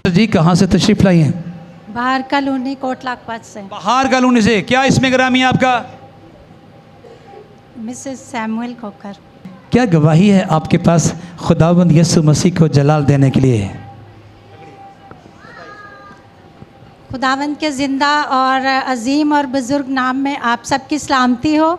जी कहाँ से तशरीफ़ लाई हैं? बाहर कॉलोनी कोटलाखपत से। बाहर कॉलोनी से। क्या इसमें ग्रामी है आपका? मिसेस सैमुअल खोकर। क्या गवाही है आपके पास खुदावंद यीशु मसीह को जलाल देने के लिए? खुदावंद के ज़िंदा और अजीम और बुज़ुर्ग नाम में आप सबकी सलामती हो।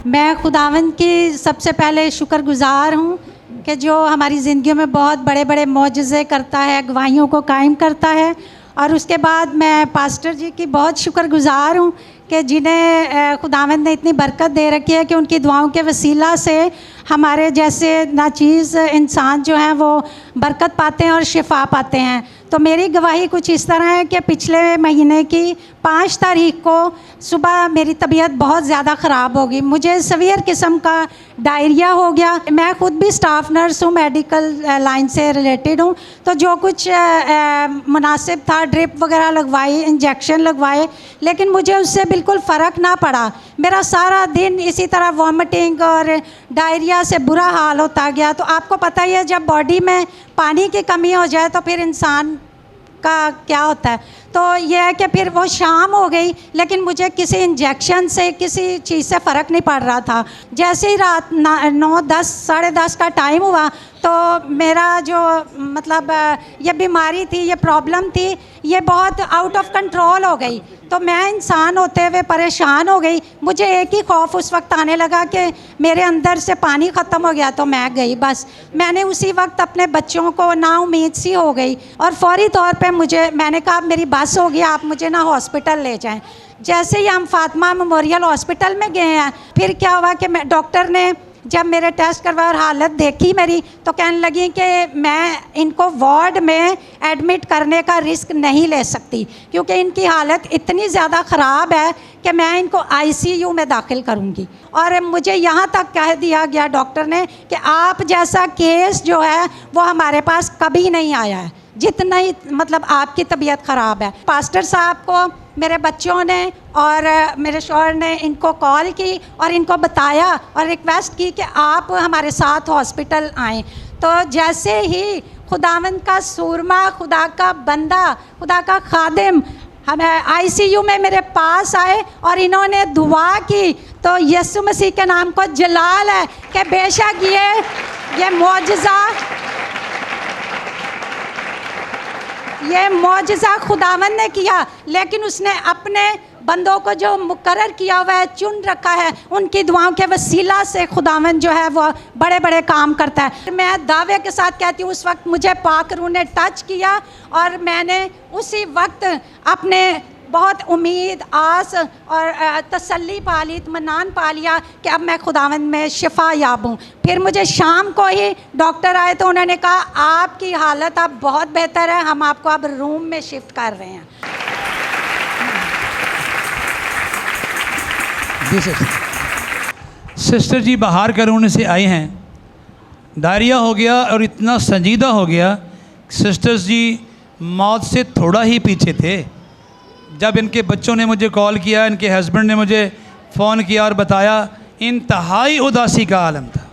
मैं खुदावंद की सबसे पहले शुक्रगुज़ार हूँ कि जो हमारी ज़िंदगी में बहुत बड़े बड़े मौजज़े करता है, गवाहियों को कायम करता है। और उसके बाद मैं पास्टर जी की बहुत शुक्रगुज़ार हूँ कि जिन्हें खुदावंद ने इतनी बरकत दे रखी है कि उनकी दुआओं के वसीला से हमारे जैसे नाचीज़ इंसान जो हैं वो बरकत पाते हैं और शिफा पाते हैं। तो मेरी गवाही कुछ इस तरह है कि पिछले महीने की 5 तारीख को सुबह मेरी तबीयत बहुत ज़्यादा ख़राब हो गई। मुझे सीवियर किस्म का डायरिया हो गया। मैं ख़ुद भी स्टाफ नर्स हूँ, मेडिकल लाइन से रिलेटेड हूँ। तो जो कुछ मुनासिब था, ड्रिप वगैरह लगवाई, इंजेक्शन लगवाए, लेकिन मुझे उससे बिल्कुल फ़र्क ना पड़ा। मेरा सारा दिन इसी तरह वॉमिटिंग और डायरिया से बुरा हाल होता गया। तो आपको पता ही है जब बॉडी में पानी की कमी हो जाए तो फिर इंसान का क्या होता है। तो यह है कि फिर वो शाम हो गई, लेकिन मुझे किसी इंजेक्शन से, किसी चीज़ से फ़र्क नहीं पड़ रहा था। जैसे ही रात 9-10, साढ़े 10 का टाइम हुआ तो मेरा जो मतलब ये बीमारी थी, ये प्रॉब्लम थी, ये बहुत आउट ऑफ कंट्रोल हो गई। तो मैं इंसान होते हुए परेशान हो गई। मुझे एक ही खौफ उस वक्त आने लगा कि मेरे अंदर से पानी ख़त्म हो गया। तो मैं गई, बस मैंने उसी वक्त अपने बच्चों को नाउम्मीद सी हो गई और फौरी तौर पे मैंने कहा मेरी बस हो गई, आप मुझे ना हॉस्पिटल ले जाएं। जैसे ही हम फातिमा मेमोरियल हॉस्पिटल में गए हैं, फिर क्या हुआ कि डॉक्टर ने जब मेरे टेस्ट करवाए और हालत देखी मेरी, तो कहने लगी कि मैं इनको वार्ड में एडमिट करने का रिस्क नहीं ले सकती क्योंकि इनकी हालत इतनी ज़्यादा ख़राब है कि मैं इनको आईसीयू में दाखिल करूंगी। और मुझे यहाँ तक कह दिया गया डॉक्टर ने कि आप जैसा केस जो है वो हमारे पास कभी नहीं आया है, जितना ही मतलब आपकी तबीयत ख़राब है। पास्टर साहब को मेरे बच्चों ने और मेरे शौहर ने इनको कॉल की और इनको बताया और रिक्वेस्ट की कि आप हमारे साथ हॉस्पिटल आएँ। तो जैसे ही खुदावंद का सूरमा, खुदा का बंदा, खुदा का खादिम हमें आईसीयू में मेरे पास आए और इन्होंने दुआ की, तो यीशु मसीह के नाम को जलाल है कि बेशक ये मौजज़ा खुदावंद ने किया, लेकिन उसने अपने बंदों को जो मुकर्रर किया हुआ है, चुन रखा है, उनकी दुआओं के वसीला से खुदावंद जो है वो बड़े बड़े काम करता है। मैं दावे के साथ कहती हूँ उस वक्त मुझे पाक रूह ने टच किया और मैंने उसी वक्त अपने बहुत उम्मीद, आस और तसल्ली पा ली, इत्मीनान पा लिया कि अब मैं खुदावंद में शिफा याब हूँ। फिर मुझे शाम को ही डॉक्टर आए तो उन्होंने कहा आपकी हालत अब बहुत बेहतर है, हम आपको अब रूम में शिफ्ट कर रहे हैं। सिस्टर जी बाहर कॉलोनी से आई हैं, डायरिया हो गया और इतना संजीदा हो गया। सिस्टर्स जी मौत से थोड़ा ही पीछे थे। जब इनके बच्चों ने मुझे कॉल किया, इनके हस्बैंड ने मुझे फ़ोन किया और बताया, इंतहाई उदासी का आलम था।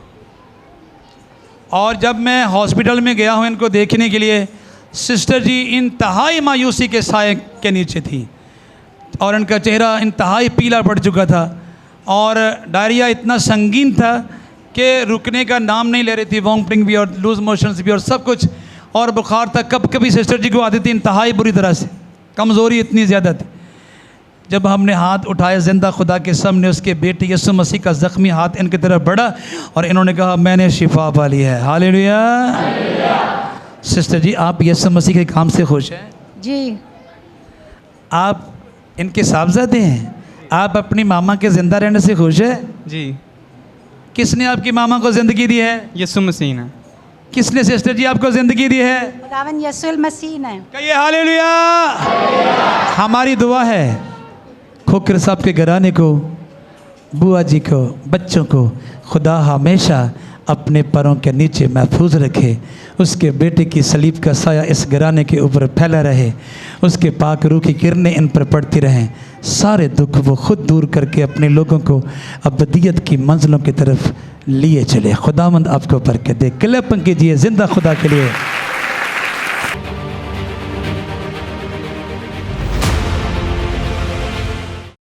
और जब मैं हॉस्पिटल में गया हूँ इनको देखने के लिए, सिस्टर जी इंतहाई मायूसी के साए के नीचे थी और इनका चेहरा इंतहाई पीला पड़ चुका था और डायरिया इतना संगीन था कि रुकने का नाम नहीं ले रही थी। वॉमिटिंग भी और लूज़ मोशंस भी और सब कुछ, और बुखार तक कभी सिस्टर जी को आती थी इंतहाई बुरी तरह से। कमज़ोरी इतनी ज़्यादा थी। जब हमने हाथ उठाया जिंदा खुदा के सामने, उसके बेटे यीशु मसीह का ज़ख्मी हाथ इनकी तरफ बढ़ा और इन्होंने कहा मैंने शिफा पा ली है। हालेलुया। सिस्टर जी आप यीशु मसीह के काम से खुश हैं? जी। आप इनके साहबजादे हैं, आप अपनी मामा के ज़िंदा रहने से खुश हैं? जी। किसने आपकी मामा को ज़िंदगी दी है? यीशु मसीह ने। किसने सिस्टर जी आपको ज़िंदगी दी है? खुदावंद यीशु मसीह ने। कहिए हालेलुया। हमारी दुआ है खोकर साहब के घराने को, बुआ जी को, बच्चों को खुदा हमेशा अपने पैरों के नीचे महफूज रखे। उसके बेटे की सलीब का साया इस घराने के ऊपर फैला रहे, उसके पाक रूह की किरणें इन पर पड़ती रहें। सारे दुख वो खुद दूर करके अपने लोगों को अबदियत की मंजिलों की तरफ लिए चले। खुदावंद आपको बरकत दे। क्लैप कीजिए जिंदा खुदा के लिए।